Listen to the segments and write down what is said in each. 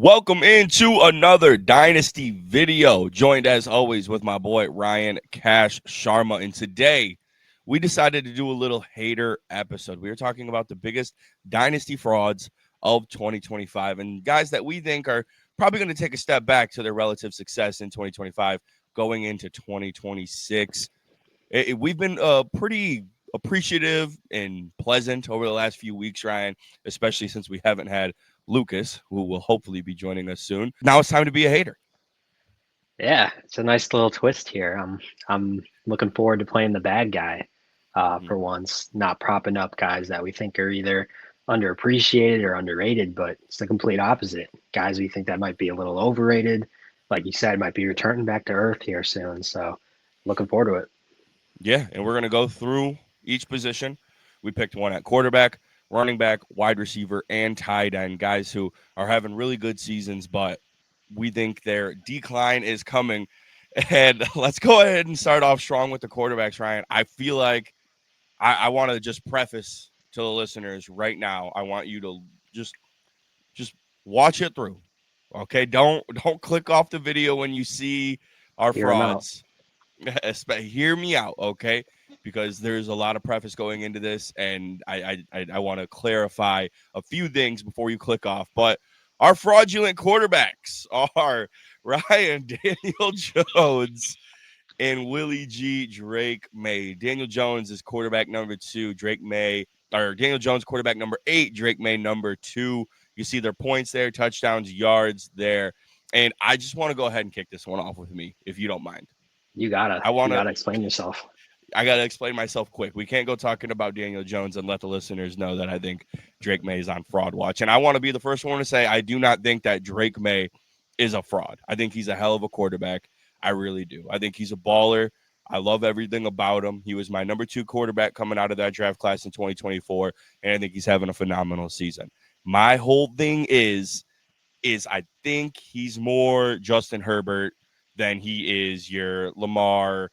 Welcome into another Dynasty video, joined as always with my boy Ryan Cash Sharma. And today we decided to do a little hater episode. We are talking about the biggest Dynasty frauds of 2025 and guys that we think are probably going to take a step back to their relative success in 2025 going into 2026. We've been pretty appreciative and pleasant over the last few weeks, Ryan, especially since we haven't had Lucas, who will hopefully be joining us soon. Now it's time to be a hater. Yeah, it's a nice little twist here. I'm looking forward to playing the bad guy Mhm. for once, not propping up guys that we think are either underappreciated or underrated, but it's the complete opposite. Guys we think that might be a little overrated, like you said, might be returning back to earth here soon. So looking forward to it. Yeah, and we're going to go through each position. We picked one at quarterback, running back, wide receiver, and tight end, guys who are having really good seasons, but we think their decline is coming. And let's go ahead and start off strong with the quarterbacks, Ryan. I feel like I want to just preface to the listeners right now. I want you to just just watch it through. Okay, don't click off the video when you see our Hear him out. frauds. Hear me out, okay? Because there's a lot of preface going into this, and I want to clarify a few things before you click off. But our fraudulent quarterbacks are Ryan Daniel Jones and Willie G. Drake May. Daniel Jones is quarterback number 2. Daniel Jones quarterback number 8. Drake May number 2. You see their points there, touchdowns, yards there, and I just want to go ahead and kick this one off with me, if you don't mind. You gotta I want you to. gotta explain yourself. I got to explain myself quick. We can't go talking about Daniel Jones and let the listeners know that I think Drake May is on fraud watch. And I want to be the first one to say I do not think that Drake May is a fraud. I think he's a hell of a quarterback. I really do. I think he's a baller. I love everything about him. He was my number 2 quarterback coming out of that draft class in 2024, and I think he's having a phenomenal season. My whole thing is I think he's more Justin Herbert than he is your Lamar,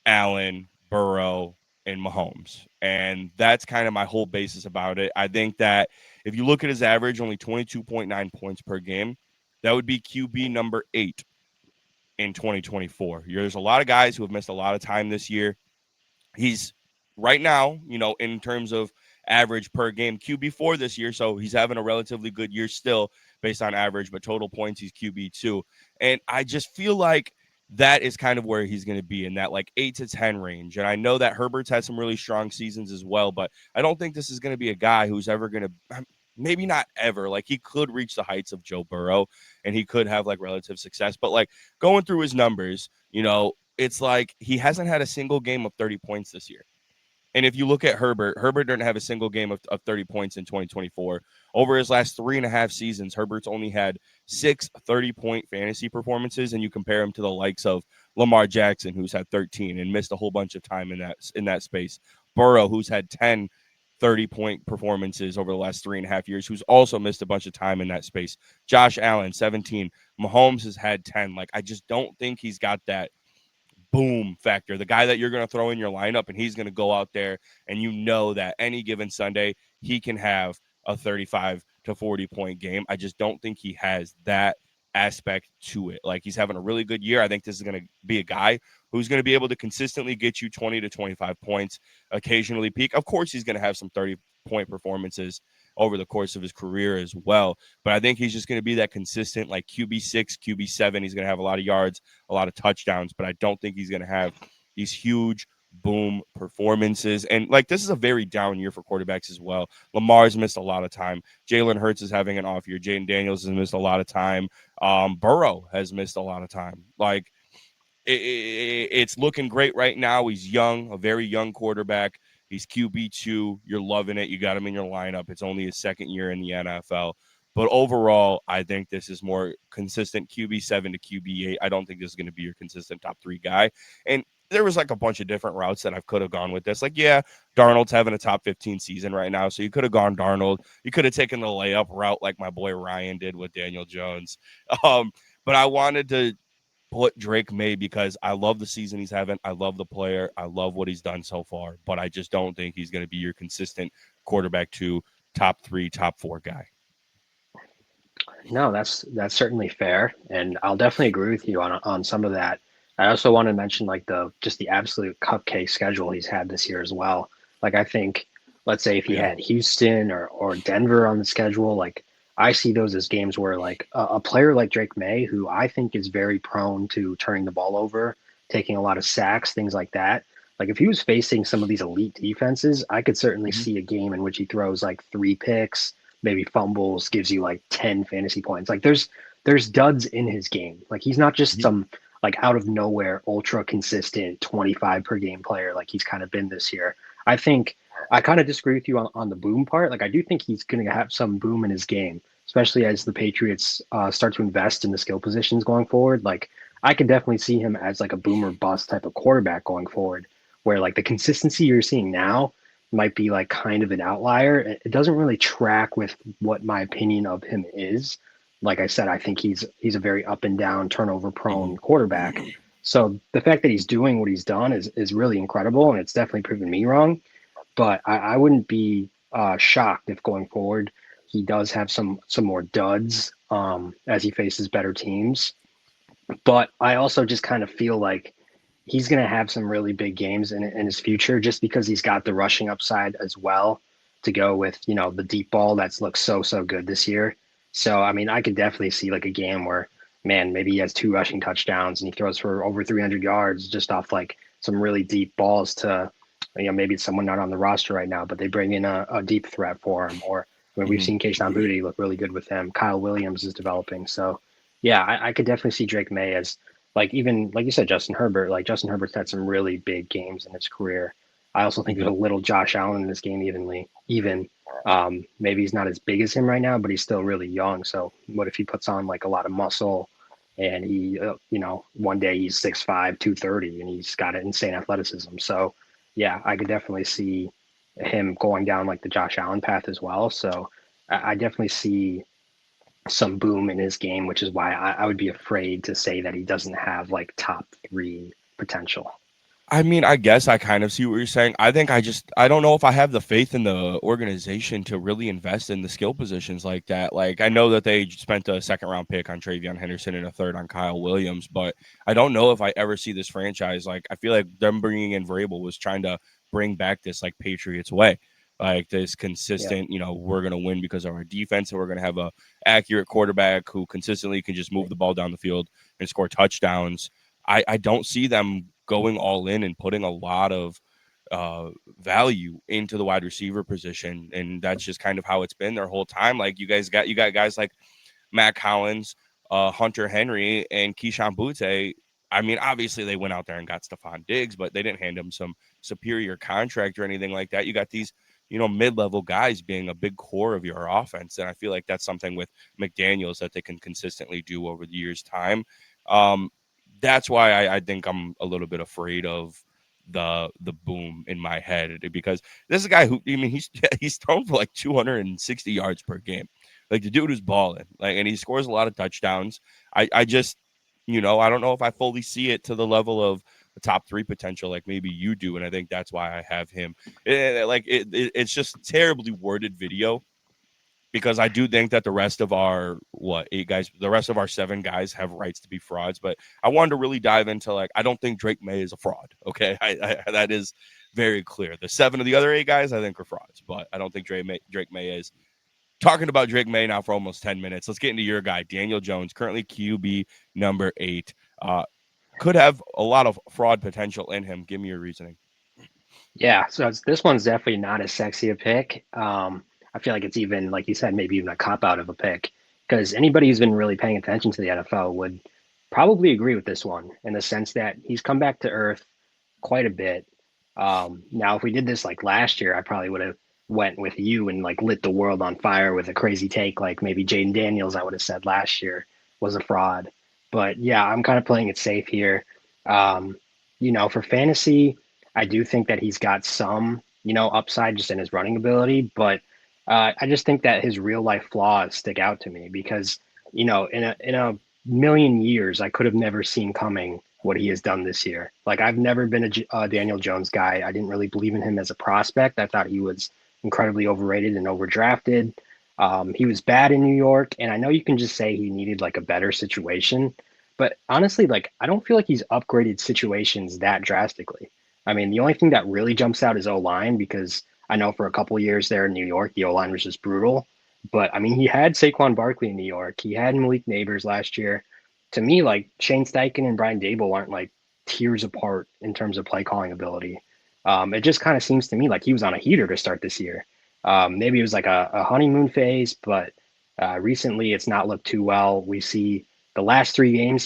Allen, Burrow, and Mahomes. And that's kind of my whole basis about it. I think that if you look at his average, only 22.9 points per game, that would be QB number 8 in 2024. There's a lot of guys who have missed a lot of time this year. He's right now, in terms of average per game, QB4 this year. So he's having a relatively good year still based on average, but total points, he's QB2. And I just feel like that is kind of where he's going to be in that like 8 to 10 range. And I know that Herbert's had some really strong seasons as well, but I don't think this is going to be a guy who's ever going to, maybe not ever. Like he could reach the heights of Joe Burrow and he could have like relative success, but like going through his numbers, it's like he hasn't had a single game of 30 points this year. And if you look at Herbert didn't have a single game of 30 points in 2024. Over his last 3.5 seasons, Herbert's only had 6 30-point fantasy performances, and you compare him to the likes of Lamar Jackson, who's had 13 and missed a whole bunch of time in that space. Burrow, who's had 10 30-point performances over the last 3.5 years, who's also missed a bunch of time in that space. Josh Allen, 17. Mahomes has had 10. Like, I just don't think he's got that boom factor, the guy that you're going to throw in your lineup and he's going to go out there and you know that any given Sunday he can have a 35 to 40 point game. I just don't think he has that aspect to it. Like he's having a really good year. I think this is going to be a guy who's going to be able to consistently get you 20 to 25 points, occasionally peak. Of course, he's going to have some 30-point performances over the course of his career as well. But I think he's just going to be that consistent, like QB6, QB7. He's going to have a lot of yards, a lot of touchdowns, but I don't think he's going to have these huge boom performances. And like this is a very down year for quarterbacks as well. Lamar's missed a lot of time. Jalen Hurts is having an off year. Jaden Daniels has missed a lot of time. Burrow has missed a lot of time. Like it's looking great right now. He's young, a very young quarterback. He's QB2. You're loving it. You got him in your lineup. It's only his second year in the NFL. But overall, I think this is more consistent QB7 to QB8. I don't think this is going to be your consistent top 3 guy. And there was like a bunch of different routes that I could have gone with this. Like, yeah, Darnold's having a top 15 season right now. So you could have gone Darnold. You could have taken the layup route like my boy Ryan did with Daniel Jones. But I wanted to put Drake May because I love the season he's having. I love the player. I love what he's done so far. But I just don't think he's going to be your consistent quarterback 2, top 3, top 4 guy. No, that's certainly fair, and I'll definitely agree with you on some of that. I also want to mention like the just the absolute cupcake schedule he's had this year as well. Like I think, let's say if he Yeah. had Houston or Denver on the schedule, like I see those as games where like a player like Drake May, who I think is very prone to turning the ball over, taking a lot of sacks, things like that. Like if he was facing some of these elite defenses, I could certainly Mhm. see a game in which he throws like three picks, maybe fumbles, gives you like 10 fantasy points. Like there's duds in his game. Like he's not just Mhm. some like out of nowhere ultra consistent 25 per game player like he's kind of been this year. I think I kind of disagree with you on the boom part. Like I do think he's going to have some boom in his game, especially as the Patriots start to invest in the skill positions going forward. Like I can definitely see him as like a boomer bust type of quarterback going forward, where like the consistency you're seeing now might be like kind of an outlier. It doesn't really track with what my opinion of him is. Like I said, I think he's a very up and down, turnover Mhm. prone quarterback. So the fact that he's doing what he's done is really incredible, and it's definitely proven me wrong. But I wouldn't be shocked if going forward he does have some more duds as he faces better teams. But I also just kind of feel like he's going to have some really big games in his future just because he's got the rushing upside as well to go with, the deep ball that's looked so good this year. So, I mean, I could definitely see like a game where, man, maybe he has two rushing touchdowns and he throws for over 300 yards just off like some really deep balls to, maybe it's someone not on the roster right now, but they bring in a deep threat for him. Or I mean, we've Mhm. seen Keishon Boutte look really good with him. Kyle Williams is developing. So, yeah, I could definitely see Drake May as like even like you said, Justin Herbert. Like Justin Herbert's had some really big games in his career. I also think there's Mhm. a little Josh Allen in this game, even maybe he's not as big as him right now, but he's still really young. So what if he puts on like a lot of muscle and he, one day he's 6'5", 230, and he's got an insane athleticism. So yeah, I could definitely see him going down like the Josh Allen path as well. So I definitely see some boom in his game, which is why I would be afraid to say that he doesn't have like top three potential. I mean, I guess I kind of see what you're saying. I don't know if I have the faith in the organization to really invest in the skill positions like that. Like I know that they spent a second round pick on Travion Henderson and a third on Kyle Williams, but I don't know if I ever see this franchise. Like I feel like them bringing in Vrabel was trying to bring back this like Patriots way. Like this Yeah. consistent, we're gonna win because of our defense, and we're gonna have a accurate quarterback who consistently can just move the ball down the field and score touchdowns. I don't see them going all in and putting a lot of uh, value into the wide receiver position, and that's just kind of how it's been their whole time. Like you got guys like Matt Collins, Hunter Henry, and Keyshawn Butte. I mean, obviously they went out there and got Stephon Diggs, but they didn't hand him some superior contract or anything like that. You got these, mid-level guys being a big core of your offense, and I feel like that's something with McDaniels that they can consistently do over the years' time. Um, that's why I think I'm a little bit afraid of the boom in my head because this is a guy who I mean he's thrown for like 260 yards per game. Like the dude is balling, like, and he scores a lot of touchdowns. I just, I don't know if I fully see it to the level of the top three potential, like maybe you do, and I think that's why I have him. It's just terribly worded video because I do think that the rest of our eight guys, the rest of our seven guys have rights to be frauds. But I wanted to really dive into like I don't think Drake May is a fraud. Okay, that is very clear. The seven of the other eight guys I think are frauds, but I don't think Drake May is. Talking about Drake May now for almost 10 minutes. Let's get into your guy, Daniel Jones, currently QB number 8. Could have a lot of fraud potential in him. Give me your reasoning. Yeah, so this one's definitely not as sexy a pick. I feel like it's even, like you said, maybe even a cop out of a pick because anybody who's been really paying attention to the NFL would probably agree with this one in the sense that he's come back to earth quite a bit. Now, if we did this like last year, I probably would have went with you and like lit the world on fire with a crazy take, like maybe Jaden Daniels. I would have said last year was a fraud, but yeah, I'm kind of playing it safe here. Um, for fantasy. I do think that he's got some, upside just in his running ability, but I just think that his real life flaws stick out to me because, in a million years, I could have never seen coming what he has done this year. Like I've never been a Daniel Jones guy. I didn't really believe in him as a prospect. I thought he was incredibly overrated and overdrafted. He was bad in New York, and I know you can just say he needed like a better situation, but honestly, like I don't feel like he's upgraded situations that drastically. I mean, the only thing that really jumps out is O line because I know for a couple of years there in New York, the O line was just brutal. But I mean, he had Saquon Barkley in New York. He had Malik Neighbors last year. To me, like Shane Steichen and Brian Dable aren't like tiers apart in terms of play calling ability. It just kind of seems to me like he was on a heater to start this year. Maybe it was like a honeymoon phase, but recently it's not looked too well. We see the last 3 games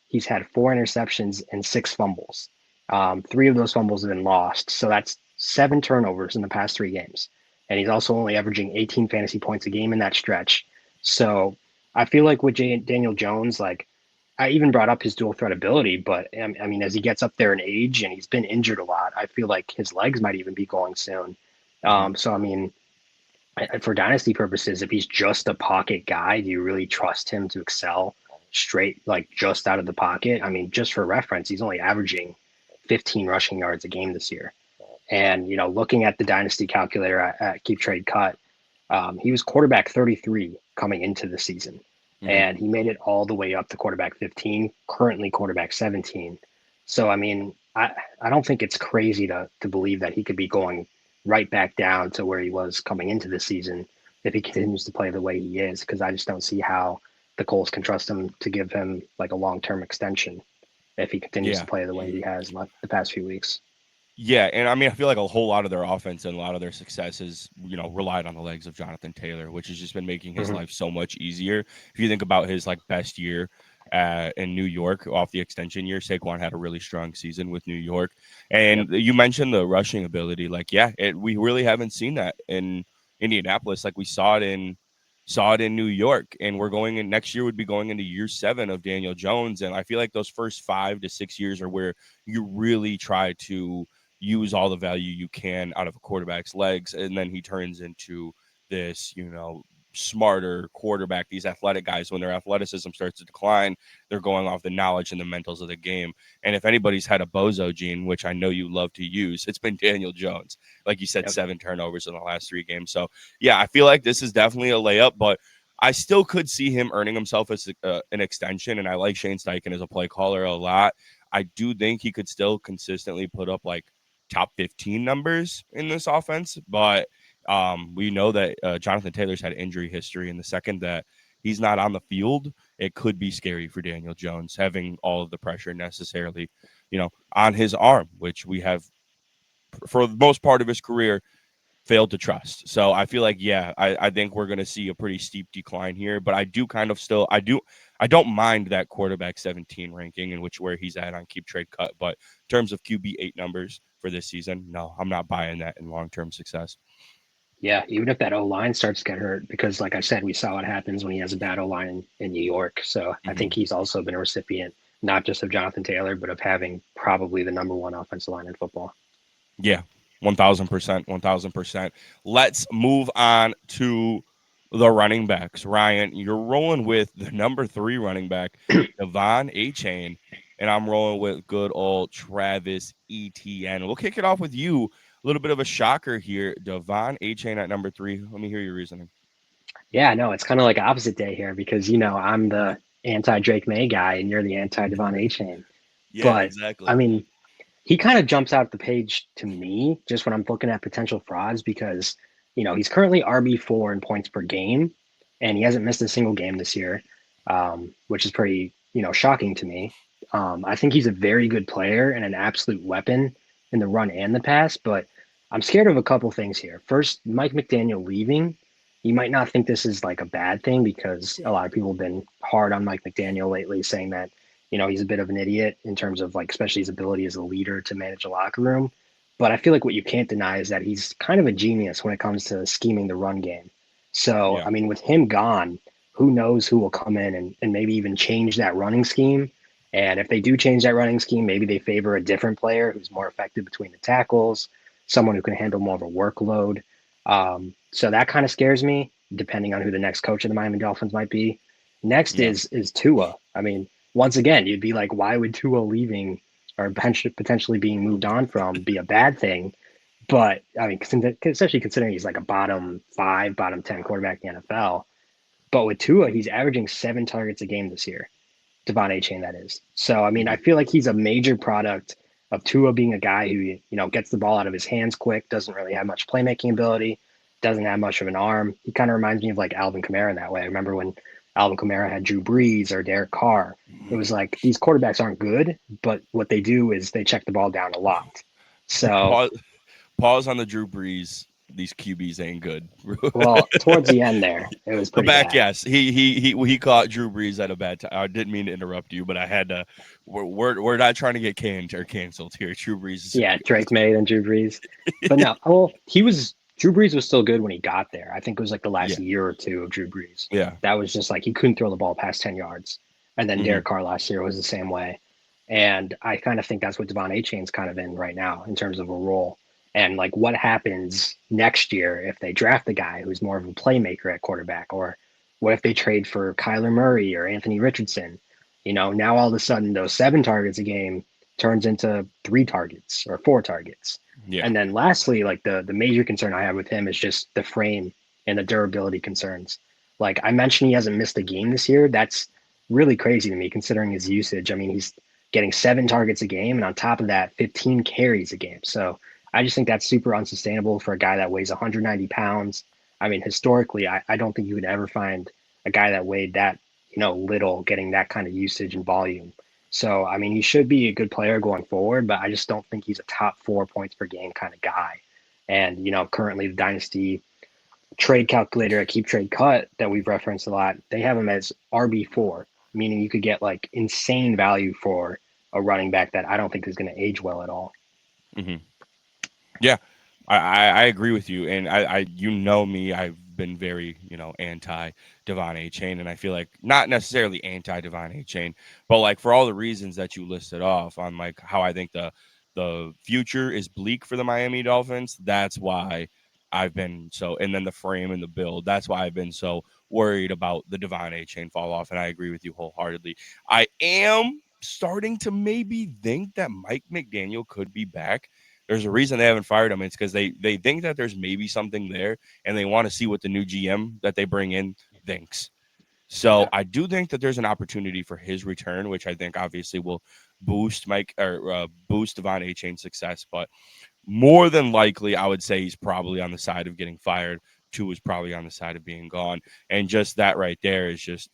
he's had 4 interceptions and 6 fumbles. 3 of those fumbles have been lost, so that's 7 turnovers in the past 3 games. And he's also only averaging 18 fantasy points a game in that stretch. So I feel like with Daniel Jones, like I even brought up his dual threat ability, but I mean, as he gets up there in age and he's been injured a lot, I feel like his legs might even be going soon. Hmm. So I mean, for dynasty purposes, if he's just a pocket guy, do you really trust him to excel straight, like just out of the pocket? I mean, just for reference, he's only averaging 15 rushing yards a game this year. And, looking at the dynasty calculator at Keep Trade Cut, he was quarterback 33 coming into the season. Hmm. And he made it all the way up to quarterback 15, currently quarterback 17. So, I mean, I don't think it's crazy to believe that he could be going right back down to where he was coming into the season if he continues to play the way he is, because I just don't see how the Colts can trust him to give him like a long term extension if he continues to Yeah. play the way he has the past few weeks. Yeah, and I mean, I feel like a whole lot of their offense and a lot of their success is, relied on the legs of Jonathan Taylor, which has just been making his Mm-hmm. life so much easier. If you think about his like best year in New York off the extension year, Saquon had a really strong season with New York. Yep. And you mentioned the rushing ability, like yeah, we really haven't seen that in Indianapolis. Like we saw it in New York, and we're going in next year would be going into year 7 of Daniel Jones, and I feel like those first 5 to 6 years are where you really try to use all the value you can out of a quarterback's legs, and then he turns into this, smarter quarterback. These athletic guys, when their athleticism starts to decline, they're going off the knowledge and the mentals of the game. And if anybody's had a bozo gene, which I know you love to use, it's been Daniel Jones. Like you said, Yep. 7 turnovers in the last 3 games. So yeah, I feel like this is definitely a layup, but I still could see him earning himself as an extension. And I like Shane Steichen as a play caller a lot. I do think he could still consistently put up like top 15 numbers in this offense, but we know that Jonathan Taylor's had injury history, and the second that he's not on the field, it could be scary for Daniel Jones having all of the pressure necessarily, on his arm, which we have for the most part of his career failed to trust. So I feel like, yeah, I think we're going to see a pretty steep decline here, but I do kind of still, I don't mind that quarterback 17 ranking in which where he's at on Keep Trade Cut. But in terms of QB8 numbers for this season, no, I'm not buying that in long-term success. Yeah, even if that O line starts to get hurt, because like I said, we saw what happens when he has a bad O line in New York. So I think Hmm. he's also been a recipient not just of Jonathan Taylor, but of having probably the number one offensive line in football. Yeah, 1000%, 1000%. Let's move on to the running backs. Ryan, you're rolling with the number 3 running back, Devon A. Chain, and I'm rolling with good old Travis Etienne. We'll kick it off with you. A little bit of a shocker here. Devon A. Chain at number 3. Let me hear your reasoning. Yeah, no, it's kind of like opposite day here because I'm the anti Drake May guy and you're the anti Devon A chain. Yeah, But I exactly. mean, he kind of jumps out the page to me just when I'm looking at potential frauds because, he's currently RB4 in points per game and he hasn't missed a single game this year, which is pretty, shocking to me. I think he's a very good player and an absolute weapon in the run and the pass, but I'm scared of a couple things here. First, Mike McDaniel leaving. You might not think this is like a bad thing because a lot of people have been hard on Mike McDaniel lately, saying that he's a bit of an idiot in terms of like, especially his ability as a leader to manage a locker room. But I feel like what you can't deny is that he's kind of a genius when it comes to scheming the run game. So, Yeah. I mean, with him gone, who knows who will come in and maybe even change that running scheme. And if they do change that running scheme, maybe they favor a different player who's more effective between the tackles, someone who can handle more of a workload. So that kind of scares me, depending on who the next coach of the Miami Dolphins might be. Next Yeah. is Tua. I mean, once again, you'd be like, why would Tua leaving or potentially being moved on from be a bad thing? But I mean, especially considering he's like a bottom five, bottom 10 quarterback in the NFL. But with Tua, he's averaging 7 targets a game this year. Devon A. Chain, that is. So I mean, I Mhm. feel like he's a major product of Tua being a guy who gets the ball out of his hands quick, doesn't really have much playmaking ability, doesn't have much of an arm. He kind of reminds me of like Alvin Kamara in that way. I remember when Alvin Kamara had Drew Brees or Derek Carr. It was like these quarterbacks aren't good, but what they do is they check the ball down a lot. So, Pause, pause on the Drew Brees. These QBs ain't good. well, towards the end there, it was The pretty back, bad. yes, he caught Drew Brees at a bad time. I didn't mean to interrupt you, but I had to. We're not trying to get canned or canceled here. Drew Brees is a Yeah, QB. Drake May and Drew Brees. But no, well, Drew Brees was still good when he got there. I think it was like the last Yeah, year or two of Drew Brees. yeah. That was just like he couldn't throw the ball past 10 yards. And then Hmm. Derek Carr last year was the same way. And I kind of think that's what Devon A. Chain's kind of in right now in terms of a role. And like what happens next year if they draft a guy who's more of a playmaker at quarterback? Or what if they trade for Kyler Murray or Anthony Richardson? Now all of a sudden those 7 targets a game turns into 3 targets or 4 targets. Yeah. And then lastly, like the major concern I have with him is just the frame and the durability concerns. Like I mentioned, he hasn't missed a game this year. That's really crazy to me considering his usage. I mean, he's getting 7 targets a game, and on top of that, 15 carries a game. So I just think that's super unsustainable for a guy that weighs 190 pounds. I mean, historically, I don't think you would ever find a guy that weighed that little getting that kind of usage and volume. So, I mean, he should be a good player going forward, but I just don't think he's a top 4 points per game kind of guy. And, currently the Dynasty trade calculator at Keep Trade Cut that we've referenced a lot, they have him as RB4, meaning you could get like insane value for a running back that I don't think is going to age well at all. Hmm. Yeah, I agree with you, and you know me, I've been very anti Devon A Chain, and I feel like not necessarily anti Devon A Chain, but like for all the reasons that you listed off on like how I think the future is bleak for the Miami Dolphins. That's why I've been so, and then the frame and the build. That's why I've been so worried about the Devon A Chain fall off, and I agree with you wholeheartedly. I am starting to maybe think that Mike McDaniel could be back. There's a reason they haven't fired him. It's because they think that there's maybe something there, and they want to see what the new GM that they bring in thinks. So Yeah. I do think that there's an opportunity for his return, which I think obviously will boost Mike or boost Devon A. Chain's success. But more than likely, I would say he's probably on the side of getting fired. Two is probably on the side of being gone, and just that right there is just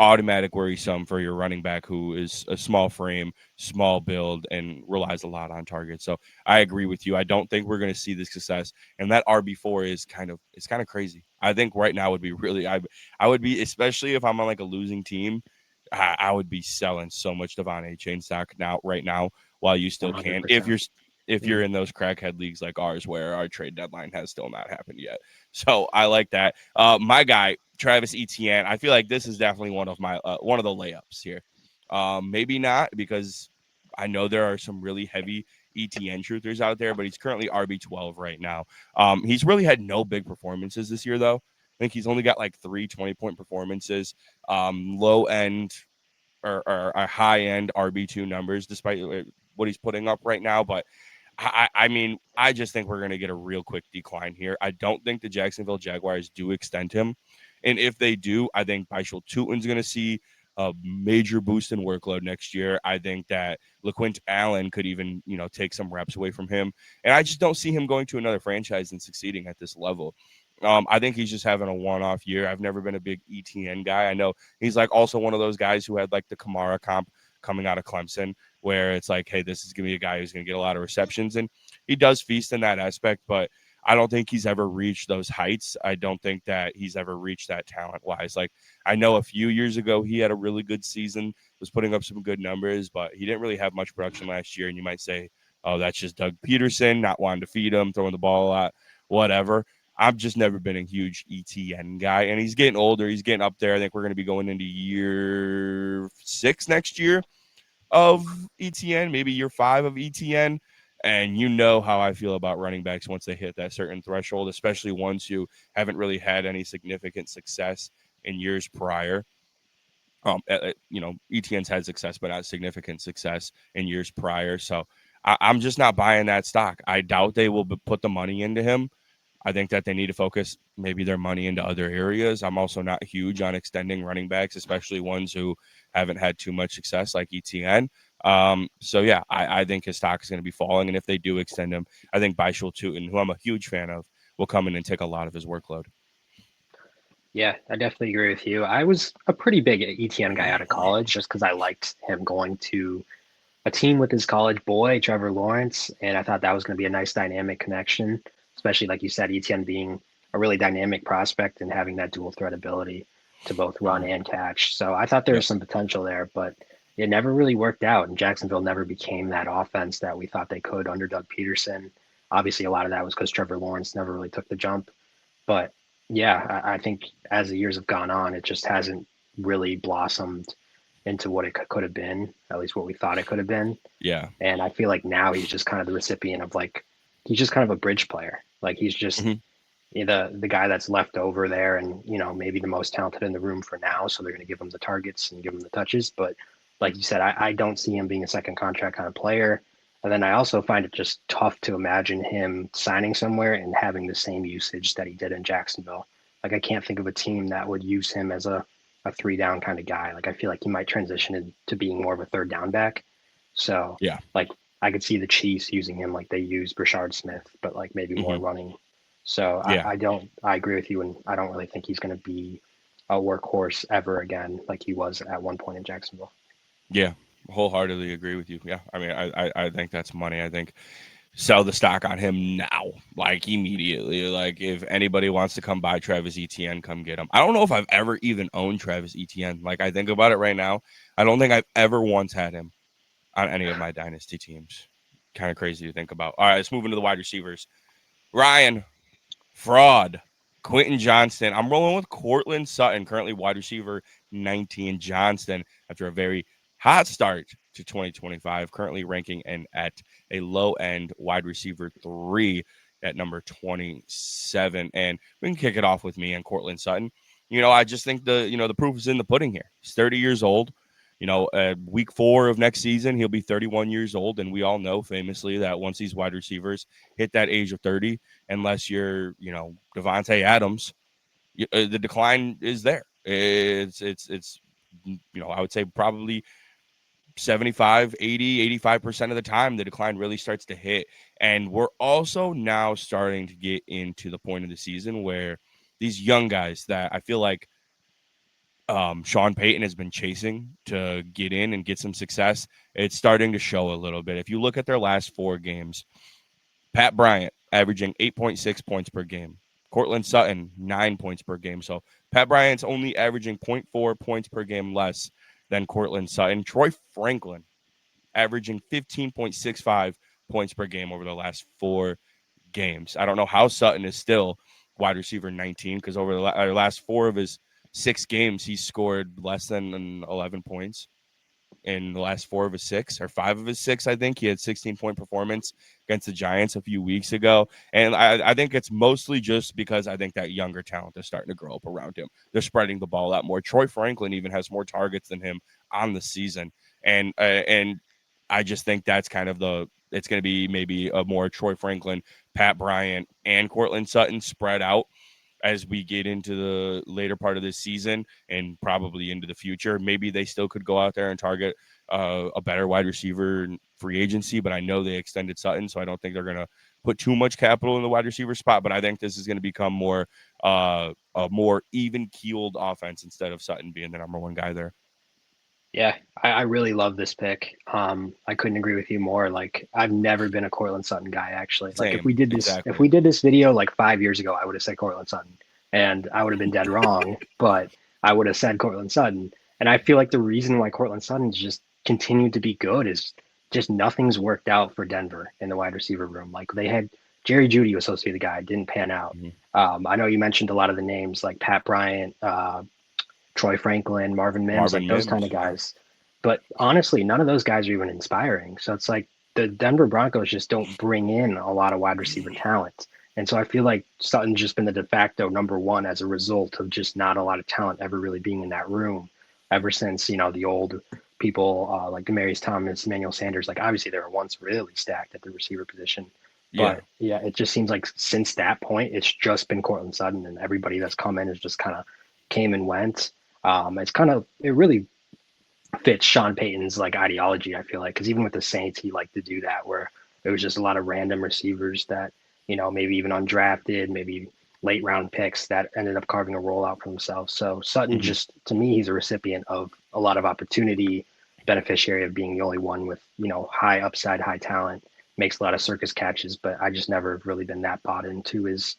automatic worrisome for your running back who is a small frame, small build, and relies a lot on targets. So I agree with you. I don't think we're going to see the success, and that RB4 is kind of crazy. I think right now would be really I would be, especially if I'm on like a losing team. I would be selling so much Devon A chain stock now right now while you still can. 100%. If Yeah. you're in those crackhead leagues like ours where our trade deadline has still not happened yet. So I like that. My guy, Travis Etienne, I feel like this is definitely one of the layups here. Maybe not because I know there are some really heavy ETN truthers out there, but he's currently RB12 right now. He's really had no big performances this year, though. I think he's only got like 3 20-point performances, low end or a high end RB2 numbers, despite what he's putting up right now. But I mean, I just think we're going to get a real quick decline here. I don't think the Jacksonville Jaguars do extend him. And if they do, I think Bishal Tutin's going to see a major boost in workload next year. I think that LaQuint Allen could even, take some reps away from him. And I just don't see him going to another franchise and succeeding at this level. I think he's just having a one-off year. I've never been a big ETN guy. I know he's like also one of those guys who had like the Kamara comp coming out of Clemson, where it's like, hey, this is going to be a guy who's going to get a lot of receptions. And he does feast in that aspect, but I don't think he's ever reached those heights. I don't think that he's ever reached that talent wise. Like, I know a few years ago, he had a really good season, was putting up some good numbers, but he didn't really have much production last year. And you might say, oh, that's just Doug Peterson, not wanting to feed him, throwing the ball a lot, whatever. I've just never been a huge ETN guy, and he's getting older. He's getting up there. I think we're going to be going into year 6 next year of ETN, maybe year 5 of ETN. And you know how I feel about running backs once they hit that certain threshold, especially ones who haven't really had any significant success in years prior. ETN's had success, but not significant success in years prior. So I'm just not buying that stock. I doubt they will put the money into him. I think that they need to focus maybe their money into other areas. I'm also not huge on extending running backs, especially ones who haven't had too much success like ETN. So yeah, I think his stock is going to be falling, and if they do extend him, I think Baishul Tootin, who I'm a huge fan of, will come in and take a lot of his workload. Yeah, I definitely agree with you. I was a pretty big ETN guy out of college just because I liked him going to a team with his college boy, Trevor Lawrence, and I thought that was going to be a nice dynamic connection, especially like you said, ETN being a really dynamic prospect and having that dual threat ability to both run Mhm. and catch. So I thought there Yep. was some potential there, but it never really worked out, and Jacksonville never became that offense that we thought they could under Doug Peterson. Obviously, a lot of that was because Trevor Lawrence never really took the jump. But yeah, I think as the years have gone on, it just hasn't really blossomed into what it could have been, at least what we thought it could have been. Yeah. And I feel like now he's just kind of the recipient of like he's just kind of a bridge player. Like he's just Hmm. the guy that's left over there, and maybe the most talented in the room for now. So they're going to give him the targets and give him the touches. But like you said, I don't see him being a second contract kind of player. And then I also find it just tough to imagine him signing somewhere and having the same usage that he did in Jacksonville. Like I can't think of a team that would use him as a three down kind of guy. Like I feel like he might transition into being more of a third down back. So Yeah. like I could see the Chiefs using him like they use Brashard Smith, but like maybe more Hmm. running. So Yeah. I agree with you, and I don't really think he's going to be a workhorse ever again like he was at one point in Jacksonville. Yeah. Wholeheartedly agree with you. Yeah. I mean, I think that's money. I think sell the stock on him now, like immediately. Like if anybody wants to come buy Travis Etienne, come get him. I don't know if I've ever even owned Travis Etienne. Like I think about it right now, I don't think I've ever once had him on any of my dynasty teams. Kind of crazy to think about. All right, let's move into the wide receivers. Ryan, fraud. Quentin Johnston. I'm rolling with Cortland Sutton, currently wide receiver 19. Johnston, after a very hot start to 2025, currently ranking in at a low end wide receiver 3 at number 27. And we can kick it off with me and Cortland Sutton. I just think the proof is in the pudding here. He's 30 years old. Week 4 of next season, he'll be 31 years old. And we all know famously that once these wide receivers hit that age of 30, unless you're, Devontae Adams, the decline is there. It's I would say probably 75, 80, 85% of the time the decline really starts to hit. And we're also now starting to get into the point of the season where these young guys that I feel like Sean Payton has been chasing to get in and get some success, it's starting to show a little bit. If you look at their last 4 games, Pat Bryant averaging 8.6 points per game. Cortland Sutton, 9 points per game. So Pat Bryant's only averaging zero point 0.4 points per game less than Cortland Sutton. Troy Franklin averaging 15.65 points per game over the last 4 games. I don't know how Sutton is still wide receiver 19 because over the last 4 of his 6 games, he's scored less than 11 points in the last 4 of his 6 or 5 of his 6. I think he had 16-point performance against the Giants a few weeks ago. And I think it's mostly just because I think that younger talent is starting to grow up around him. They're spreading the ball out more. Troy Franklin even has more targets than him on the season. And I just think that's kind of it's going to be maybe a more Troy Franklin, Pat Bryant, and Cortland Sutton spread out as we get into the later part of this season and probably into the future. Maybe they still could go out there and target a better wide receiver in free agency, but I know they extended Sutton, so I don't think they're going to put too much capital in the wide receiver spot. But I think this is going to become a more even keeled offense instead of Sutton being the number one guy there. Yeah, I really love this pick. I couldn't agree with you more. Like I've never been a Cortland Sutton guy actually. Like Same, if exactly. we did this video like 5 years ago, I would have said Cortland Sutton, and I would have been dead wrong. But I would have said Cortland Sutton, and I feel like the reason why Cortland Sutton's just continued to be good is just nothing's worked out for Denver in the wide receiver room. Like they had Jerry Judy was supposed to be the guy, didn't pan out. Mm-hmm. I know you mentioned a lot of the names like Pat Bryant, Troy Franklin, Marvin Mims, like Marvin those kind of Mims. guys. But honestly, none of those guys are even inspiring. So it's like the Denver Broncos just don't bring in a lot of wide receiver talent. And so I feel like Sutton's just been the de facto number one as a result of just not a lot of talent ever really being in that room ever since, the old people like Demarius Thomas, Emmanuel Sanders, like obviously they were once really stacked at the receiver position. Yeah. But yeah, it just seems like since that point, it's just been Cortland Sutton, and everybody that's come in has just kind of came and went. It really fits Sean Payton's like ideology. I feel like because even with the Saints, he liked to do that where it was just a lot of random receivers that maybe even undrafted, maybe late round picks that ended up carving a role out for themselves. So Sutton Hmm. just to me, he's a recipient of a lot of opportunity, beneficiary of being the only one with high upside, high talent, makes a lot of circus catches. But I just never really been that bought into his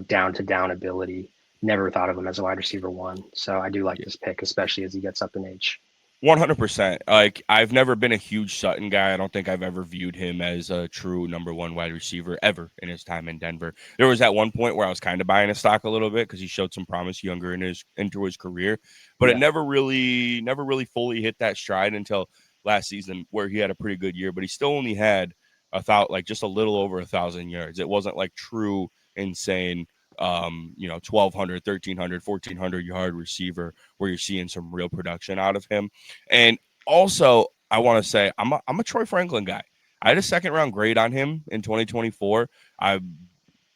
down to down ability. Never thought of him as a wide receiver one. So I do like this pick, especially as he gets up in age. 100%. Like, I've never been a huge Sutton guy. I don't think I've ever viewed him as a true number one wide receiver ever in his time in Denver. There was at one point where I was kind of buying his stock a little bit because he showed some promise younger into his career, but it Yeah. never really fully hit that stride until last season where he had a pretty good year, but he still only had like just a little over 1,000 yards. It wasn't like true insane 1,200, 1,300, 1,400 yard receiver where you're seeing some real production out of him. And also, I want to say I'm a Troy Franklin guy. I had a second round grade on him in 2024. I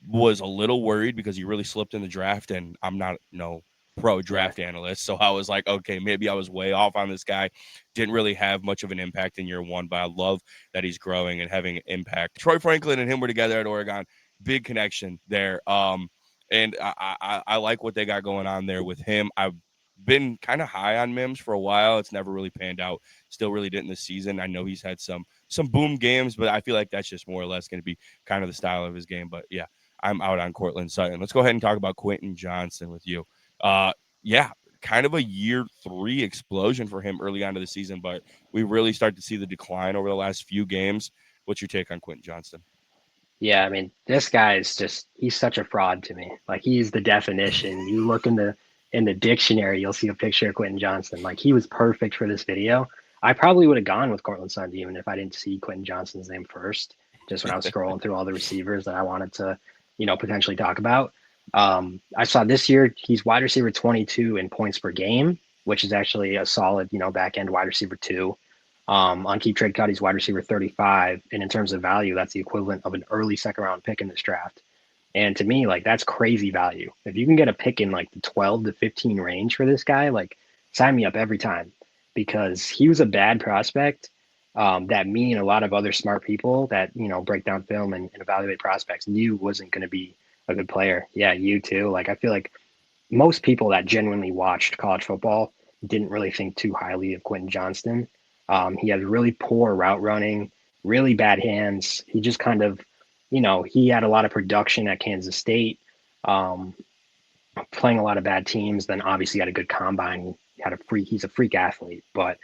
was a little worried because he really slipped in the draft, and I'm not no pro Right. draft analyst, so I was like, okay, maybe I was way off on this guy. Didn't really have much of an impact in year one, but I love that he's growing and having an impact. Troy Franklin and him were together at Oregon, big connection there. And I like what they got going on there with him. I've been kind of high on Mims for a while. It's never really panned out. Still really didn't this season. I know he's had some boom games, but I feel like that's just more or less going to be kind of the style of his game. But yeah, I'm out on Cortland Sutton. Let's go ahead and talk about Quentin Johnston with you. Uh, yeah, kind of a year three explosion for him early on to the season, but we really start to see the decline over the last few games. What's your take on Quentin Johnston? Yeah, I mean, this guy is he's such a fraud to me. Like he's the definition. You look in the dictionary, you'll see a picture of Quentin Johnston. Like he was perfect for this video. I probably would have gone with Cortland Sutton even if I didn't see Quentin Johnston's name first, just when I was scrolling through all the receivers that I wanted to, potentially talk about. I saw this year he's wide receiver 22 in points per game, which is actually a solid, back end wide receiver two. On keep trade cut, he's wide receiver 35. And in terms of value, that's the equivalent of an early second round pick in this draft. And to me, like that's crazy value. If you can get a pick in like the 12 to 15 range for this guy, like sign me up every time because he was a bad prospect that me and a lot of other smart people that, break down film and evaluate prospects knew wasn't going to be a good player. Yeah, you too. Like I feel like most people that genuinely watched college football didn't really think too highly of Quentin Johnston. He had really poor route running, really bad hands. He just kind of, he had a lot of production at Kansas State, um, playing a lot of bad teams. Then obviously had a good combine. He's a freak athlete, but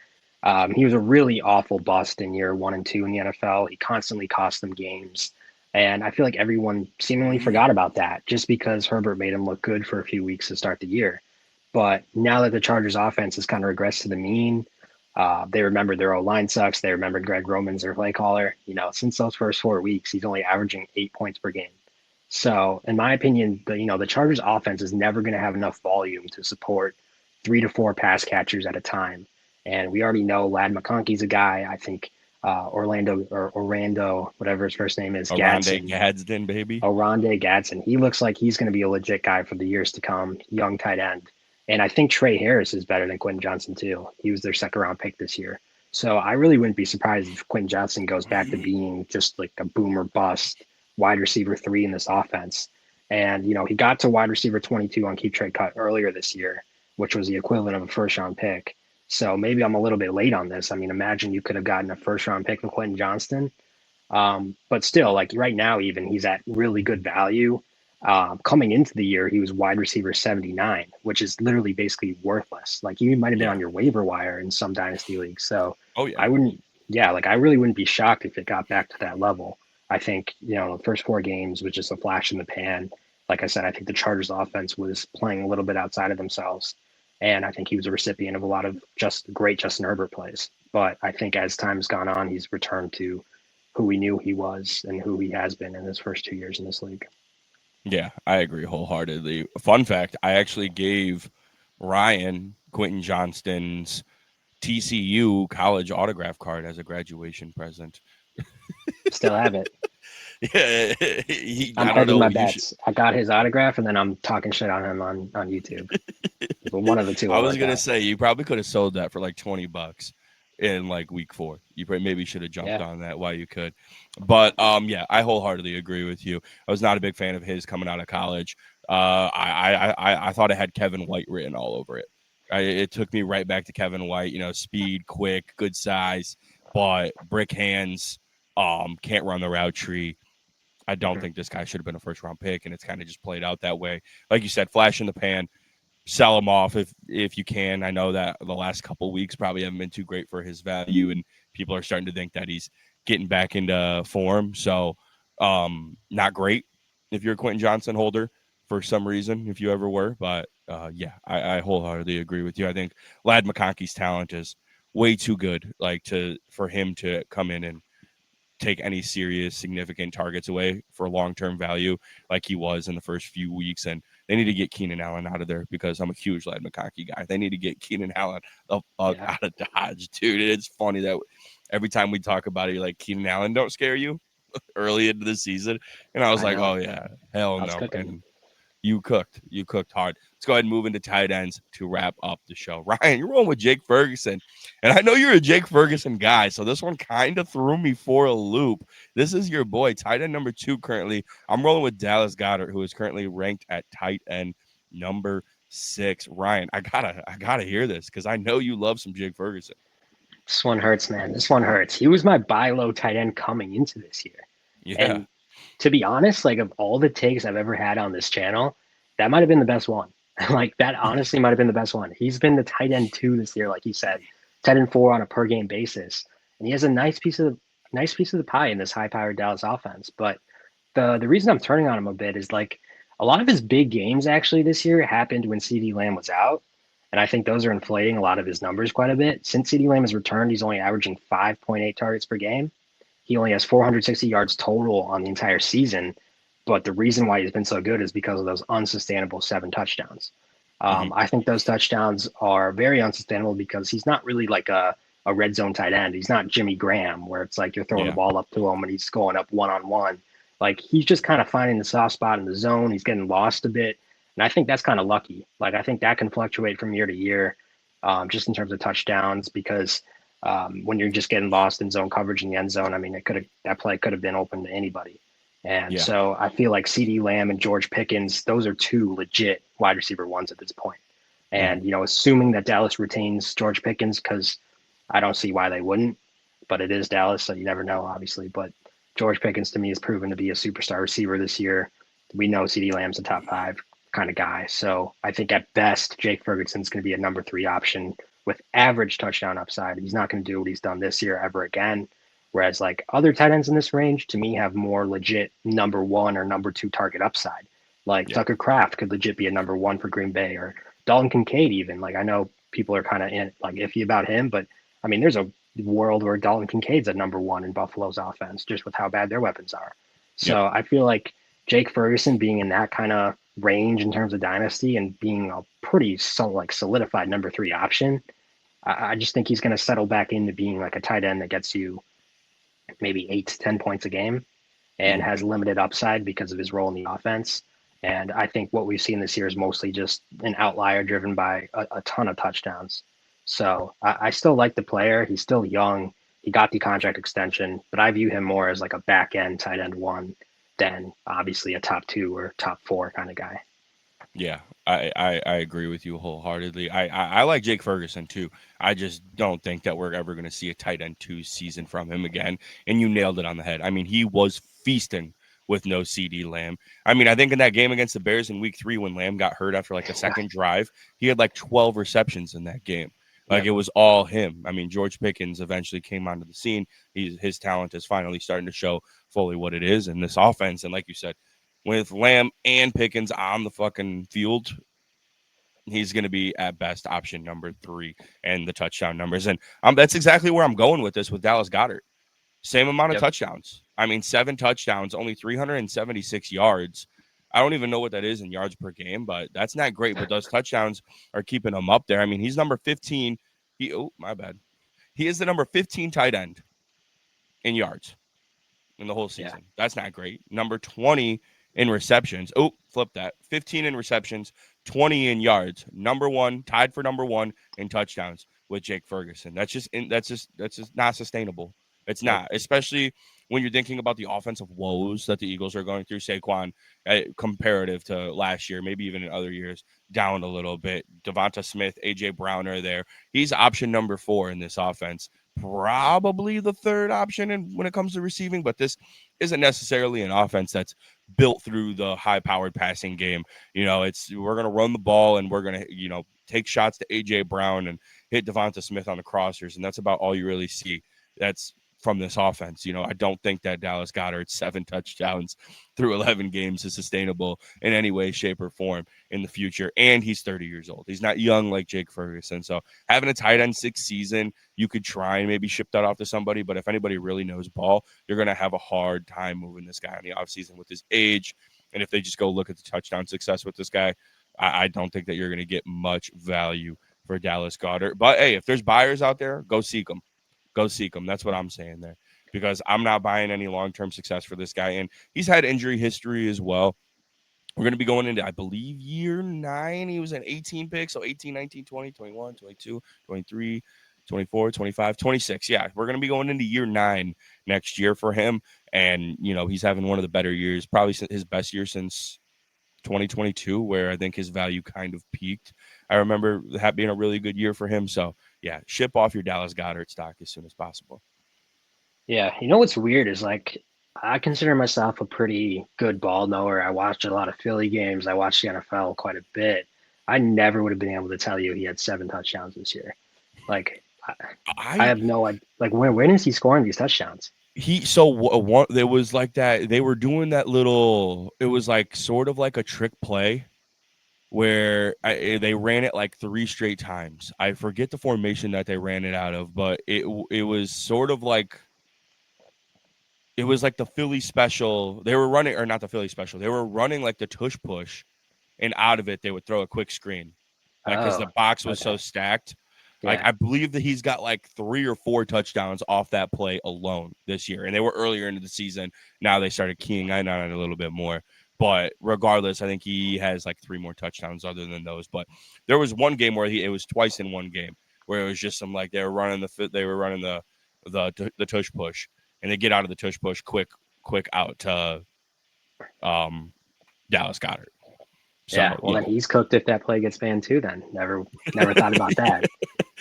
he was a really awful bust in year one and two in the NFL. He constantly cost them games. And I feel like everyone seemingly forgot about that just because Herbert made him look good for a few weeks to start the year. But now that the Chargers offense has kind of regressed to the mean, they remember their O line sucks. They remember Greg Roman's their play caller. Since those first 4 weeks, he's only averaging 8 points per game. So, in my opinion, the Chargers offense is never going to have enough volume to support 3 to 4 pass catchers at a time. And we already know Lad McConkey's a guy. I think Orlando, whatever his first name is, Aronde Gadsden, Gadsden, baby. Oronde Gadsden. He looks like he's going to be a legit guy for the years to come, young tight end. And I think Trey Harris is better than Quentin Johnson too. He was their second round pick this year. So I really wouldn't be surprised if Quentin Johnson goes back to being just like a boomer bust wide receiver three in this offense. And he got to wide receiver 22 on keep trade cut earlier this year, which was the equivalent of a first round pick. So maybe I'm a little bit late on this. I mean, imagine you could have gotten a first round pick with Quentin Johnston, but still, like right now, even he's at really good value. Coming into the year, he was wide receiver 79, which is literally basically worthless. Like he might have been Yeah. on your waiver wire in some dynasty leagues. So Oh yeah. I wouldn't, yeah, like I really wouldn't be shocked if it got back to that level. I think, the first 4 games was just a flash in the pan. Like I said, I think the Chargers offense was playing a little bit outside of themselves. And I think he was a recipient of a lot of just great Justin Herbert plays. But I think as time's gone on, he's returned to who we knew he was and who he has been in his first 2 years in this league. Yeah, I agree wholeheartedly. Fun fact, I actually gave Ryan Quentin Johnston's TCU college autograph card as a graduation present. Still have it. Yeah, I'm I don't hedging know. my You should. bets. I got his autograph, and then I'm talking shit on him on YouTube. But one of the two I will was work gonna out. say you probably could have sold that for like $20 in like week 4. You maybe should have jumped Yeah, on that while you could. But yeah, I wholeheartedly agree with you. I was not a big fan of his coming out of college. I thought it had Kevin White written all over it. It took me right back to Kevin White. You know, speed, quick, good size, but brick hands. Can't run the route tree. I don't hmm think this guy should have been a first round pick, and it's kind of just played out that way. Like you said, flash in the pan, sell him off if you can. I know that the last couple weeks probably haven't been too great for his value, and people are starting to think that he's getting back into form. So, not great if you're a Quentin Johnson holder for some reason, if you ever were. But yeah, I wholeheartedly agree with you. I think Lad McConkey's talent is way too good, like to for him to come in and take any serious significant targets away for long-term value like he was in the first few weeks. And they need to get Keenan Allen out of there because I'm a huge Lad McConkey guy. They need to get Keenan Allen the fuck yeah, out of Dodge, dude. It's funny that every time we talk about it, you're like, Keenan Allen don't scare you early into the season. And I was I like, know. oh yeah, hell I was no. cooking. And you cooked. You cooked hard. Let's go ahead and move into tight ends to wrap up the show. Ryan, you're rolling with Jake Ferguson. And I know you're a Jake Ferguson guy, so this one kind of threw me for a loop. This is your boy, tight end number 2 currently. I'm rolling with Dallas Goddard, who is currently ranked at tight end number 6. Ryan, I gotta hear this because I know you love some Jake Ferguson. This one hurts, man. This one hurts. He was my buy low tight end coming into this year. Yeah. And to be honest, like of all the takes I've ever had on this channel, that might have been the best one. Like that honestly might have been the best one. He's been the tight end 2 this year, like you said, tight end 4 on a per game basis. And he has a nice piece of the pie in this high powered Dallas offense. But the reason I'm turning on him a bit is like a lot of his big games actually this year happened when CD Lamb was out. And I think those are inflating a lot of his numbers quite a bit. Since CD Lamb has returned, he's only averaging 5.8 targets per game. He only has 460 yards total on the entire season. But the reason why he's been so good is because of those unsustainable 7 touchdowns. Hmm. I think those touchdowns are very unsustainable because he's not really like a red zone tight end. He's not Jimmy Graham, where it's like you're throwing the Yeah. ball up to him and he's going up one on one. Like he's just kind of finding the soft spot in the zone. He's getting lost a bit. And I think that's kind of lucky. Like I think that can fluctuate from year to year, just in terms of touchdowns, because when you're just getting lost in zone coverage in the end zone, I mean, that play could have been open to anybody. And Yeah. so I feel like CD Lamb and George Pickens, those are 2 legit wide receiver ones at this point. Hmm. And, assuming that Dallas retains George Pickens, because I don't see why they wouldn't, but it is Dallas, so you never know, obviously. But George Pickens to me has proven to be a superstar receiver this year. We know CD Lamb's a top 5 kind of guy. So I think at best, Jake Ferguson's going to be a number 3 option with average touchdown upside. He's not going to do what he's done this year ever again. Whereas like other tight ends in this range, to me, have more legit number 1 or number 2 target upside. Like Yeah. Tucker Kraft could legit be a number 1 for Green Bay, or Dalton Kincaid even. Like I know people are kind of like iffy about him, but I mean, there's a world where Dalton Kincaid's at number 1 in Buffalo's offense just with how bad their weapons are. Yep. So I feel like Jake Ferguson being in that kind of range in terms of dynasty and being a pretty solidified number 3 option, I just think he's going to settle back into being like a tight end that gets you maybe 8 to 10 points a game and Hmm. has limited upside because of his role in the offense. And I think what we've seen this year is mostly just an outlier driven by a ton of touchdowns. So I still like the player. He's still young. He got the contract extension, but I view him more as like a back end tight end 1 than obviously a top 2 or top 4 kind of guy. Yeah, I agree with you wholeheartedly. I like Jake Ferguson too. I just don't think that we're ever going to see a tight end 2 season from him again. And you nailed it on the head. I mean, he was feasting with no CD Lamb. I mean, I think in that game against the Bears in week 3 when Lamb got hurt after like the second drive, he had like 12 receptions in that game. Like Yep. it was all him. I mean, George Pickens eventually came onto the scene. His talent is finally starting to show fully what it is in this offense. And like you said, with Lamb and Pickens on the fucking field, he's going to be at best option number 3 and the touchdown numbers. And that's exactly where I'm going with this with Dallas Goddard. Same amount of Yep. touchdowns. I mean, 7 touchdowns, only 376 yards. I don't even know what that is in yards per game, but that's not great. But those touchdowns are keeping him up there. I mean, he's number 15 My bad. He is the number 15 tight end in yards in the whole Yeah. season. That's not great. Number 20 in receptions. Oh, flip that. 15 in receptions, 20 in yards. Number one, tied for number one in touchdowns with Jake Ferguson. That's just not sustainable. It's Nope. not, especially when you're thinking about the offensive woes that the Eagles are going through. Saquon, comparative to last year, maybe even in other years, down a little bit. Devonta Smith, AJ Brown are there. He's option number 4 in this offense, probably the third option when it comes to receiving, but this isn't necessarily an offense that's built through the high-powered passing game. It's we're going to run the ball and we're going to, take shots to AJ Brown and hit Devonta Smith on the crossers, and that's about all you really see. That's from this offense. I don't think that Dallas Goedert's 7 touchdowns through 11 games is sustainable in any way, shape, or form in the future. And he's 30 years old. He's not young like Jake Ferguson. So having a tight end 6 season, you could try and maybe ship that off to somebody. But if anybody really knows ball, you're going to have a hard time moving this guy in the offseason with his age. And if they just go look at the touchdown success with this guy, I don't think that you're going to get much value for Dallas Goedert. But hey, if there's buyers out there, go seek them. Go seek them. That's what I'm saying there, because I'm not buying any long-term success for this guy. And he's had injury history as well. We're going to be going into, I believe, year 9. He was an 18 pick. So 18, 19, 20, 21, 22, 23, 24, 25, 26. Yeah, we're going to be going into year 9 next year for him. And, he's having one of the better years, probably his best year since 2022, where I think his value kind of peaked. I remember that being a really good year for him. So, yeah, ship off your Dallas Goedert stock as soon as possible. Yeah. What's weird is like I consider myself a pretty good ball knower. I watched a lot of Philly games. I watched the NFL quite a bit. I never would have been able to tell you he had 7 touchdowns this year. Like I I have no idea. Like when is he scoring these touchdowns? he so one there was like that they were doing that little, it was like sort of like a trick play where they ran it like 3 straight times. I forget the formation that they ran it out of, but it was sort of like, it was like the Philly special. They were running, or not the Philly special. They were running like the tush push, and out of it they would throw a quick screen, like because the Oh, box was okay. so stacked. Like Yeah. I believe that he's got like 3 or 4 touchdowns off that play alone this year, and they were earlier into the season. Now they started keying in on it a little bit more. But regardless, I think he has like 3 more touchdowns other than those. But there was one game where it was twice in one game where it was just some, like, they were running the tush push, and they get out of the tush push quick out to um Dallas Goddard. Yeah. So Well, then he's cooked if that play gets banned too. Then never thought about that.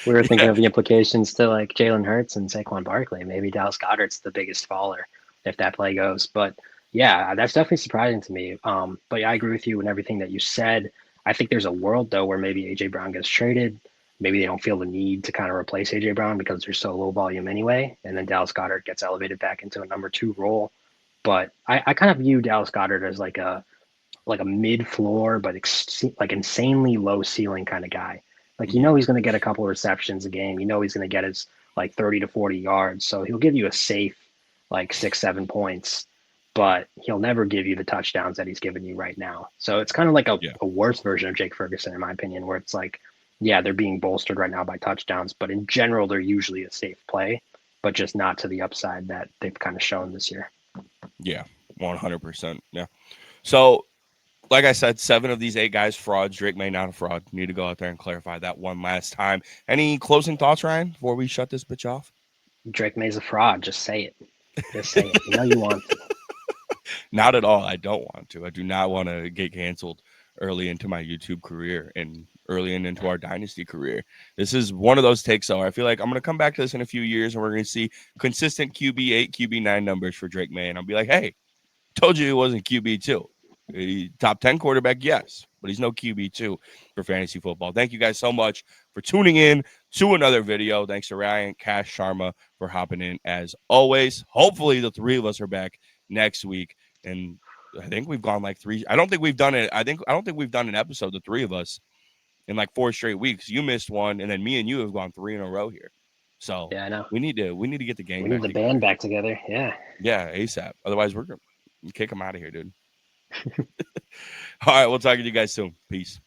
We were thinking yeah, of the implications to like Jalen Hurts and Saquon Barkley. Maybe Dallas Goddard's the biggest faller if that play goes. But yeah, that's definitely surprising to me. But yeah, I agree with you in everything that you said. I think there's a world though where maybe AJ Brown gets traded. Maybe they don't feel the need to kind of replace AJ Brown because they're so low volume anyway. And then Dallas Goddard gets elevated back into a number 2 role. But I kind of view Dallas Goddard as like a mid floor, but like insanely low ceiling kind of guy. Like yeah, he's going to get a couple of receptions a game. He's going to get his like 30 to 40 yards. So he'll give you a safe like 6 7 points, but he'll never give you the touchdowns that he's giving you right now. So it's kind of like yeah, a worse version of Jake Ferguson, in my opinion, where it's like, yeah, they're being bolstered right now by touchdowns, but in general, they're usually a safe play, but just not to the upside that they've kind of shown this year. yeah, 100%. Yeah. So, like I said, 7 of these 8 guys frauds. Drake May not a fraud. Need to go out there and clarify that one last time. Any closing thoughts, Ryan, before we shut this bitch off? Drake May's a fraud. Just say it. Just say it. You want to. Not at all. I don't want to. I do not want to get canceled early into my YouTube career and early into our dynasty career. This is one of those takes, though. I feel like I'm going to come back to this in a few years, and we're going to see consistent QB8, QB9 numbers for Drake May, and I'll be like, hey, told you he wasn't QB2. Top 10 quarterback, yes, but he's no QB2 for fantasy football. Thank you guys so much for tuning in to another video. Thanks to Ryan, Cash, Sharma for hopping in as always. Hopefully the 3 of us are back next week. And I think we've gone like 3. I don't think we've done it. I don't think we've done an episode, the 3 of us, in like 4 straight weeks. You missed one, and then me and you have gone 3 in a row here. So Yeah, I know. we need to get the We gang need back the together. band back together. Yeah. Yeah, ASAP. Otherwise, we're gonna kick them out of here, dude. All right, we'll talk to you guys soon. Peace.